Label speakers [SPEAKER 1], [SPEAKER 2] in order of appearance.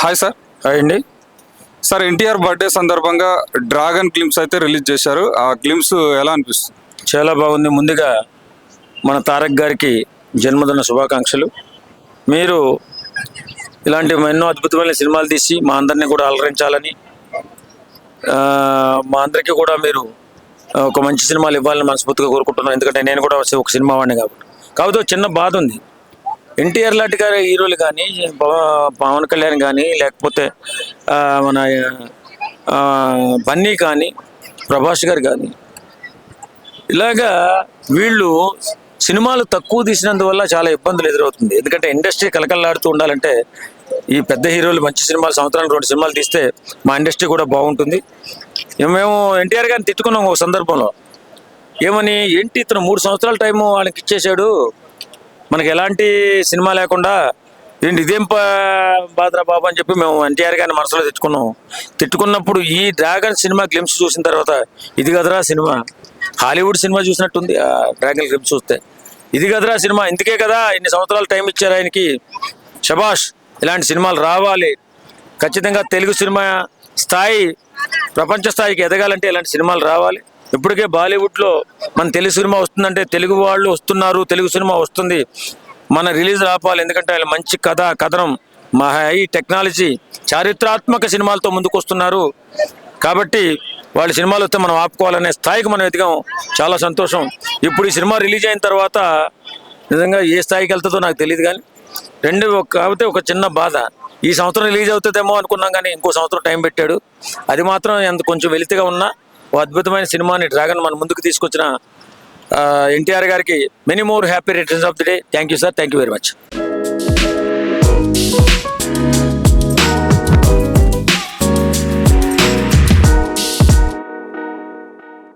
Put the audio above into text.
[SPEAKER 1] Hi sir.
[SPEAKER 2] Hi అండి.
[SPEAKER 1] Sir, NTR birthday సందర్భంగా dragon glimpse అయితే రిలీజ్ చేశారు. ఆ గ్లిమ్స్ ఎలా అనిపిస్తుంది?
[SPEAKER 2] చాలా బాగుంది. ముందుగా మన తారక్ గారికి జన్మదిన శుభాకాంక్షలు. మీరు ఇలాంటి ఎన్నో అద్భుతమైన సినిమాలు తీసి మా అందరినీ కూడా అలరించాలని, మా అందరికీ కూడా మీరు ఒక మంచి సినిమాలు ఇవ్వాలని మనస్ఫూర్తిగా కోరుకుంటున్నాను. ఎందుకంటే నేను కూడా ఒక సినిమా వాడిని కాకపోతే చిన్న బాధ ఉంది. ఎన్టీఆర్ లాంటి గారి హీరోలు కానీ, పవన్ కళ్యాణ్ కానీ, లేకపోతే మన బన్నీ కానీ, ప్రభాస్ గారు కానీ, ఇలాగా వీళ్ళు సినిమాలు తక్కువ తీసినందువల్ల చాలా ఇబ్బందులు ఎదురవుతుంది. ఎందుకంటే ఇండస్ట్రీ కలకల్లాడుతూ ఉండాలంటే ఈ పెద్ద హీరోలు మంచి సినిమాలు సంవత్సరానికి 2 సినిమాలు తీస్తే మా ఇండస్ట్రీ కూడా బాగుంటుంది. మేము ఎన్టీఆర్ గారిని తిట్టుకున్నాం ఒక సందర్భంలో. ఏమని, ఏంటి ఇతను 3 సంవత్సరాల టైము వాళ్ళకి ఇచ్చేశాడు, మనకి ఎలాంటి సినిమా లేకుండా ఏంటి ఇదేం బాధరా బాబు అని చెప్పి మేము ఎన్టీఆర్ గారిని మనసులో తిట్టుకున్నప్పుడు ఈ డ్రాగన్ సినిమా గ్లిమ్స్ చూసిన తర్వాత ఇది కదరా సినిమా, హాలీవుడ్ సినిమా చూసినట్టుంది ఆ డ్రాగన్ గ్లిమ్స్ చూస్తే. ఇది కదరా సినిమా, ఇందుకే కదా ఇన్ని సంవత్సరాలు టైం ఇచ్చారు ఆయనకి, శబాష్, ఇలాంటి సినిమాలు రావాలి. ఖచ్చితంగా తెలుగు సినిమా స్థాయి ప్రపంచ స్థాయికి ఎదగాలంటే ఇలాంటి సినిమాలు రావాలి. ఇప్పటికే బాలీవుడ్లో మన తెలుగు సినిమా వస్తుందంటే తెలుగు వాళ్ళు వస్తున్నారు, తెలుగు సినిమా వస్తుంది, మన రిలీజ్ ఆపాలి. ఎందుకంటే ఆయన మంచి కథనం, మా హై టెక్నాలజీ, చారిత్రాత్మక సినిమాలతో ముందుకు వస్తున్నారు. కాబట్టి వాళ్ళ సినిమాలు వస్తే మనం ఆపుకోవాలనే స్థాయికి మనం ఎదిగాం. చాలా సంతోషం. ఇప్పుడు ఈ సినిమా రిలీజ్ అయిన తర్వాత నిజంగా ఏ స్థాయికి వెళ్తుందో నాకు తెలియదు. కానీ కాకపోతే ఒక చిన్న బాధ, ఈ సంవత్సరం రిలీజ్ అవుతుందేమో అనుకున్నాం కానీ ఇంకో సంవత్సరం టైం పెట్టాడు. అది మాత్రం ఎంత కొంచెం వెలితిగా ఉన్నా ఓ అద్భుతమైన సినిమాని డ్రాగన్ మన ముందుకు తీసుకొచ్చిన ఎన్టీఆర్ గారికి many more happy returns of the day. Thank you sir. Thank you very much.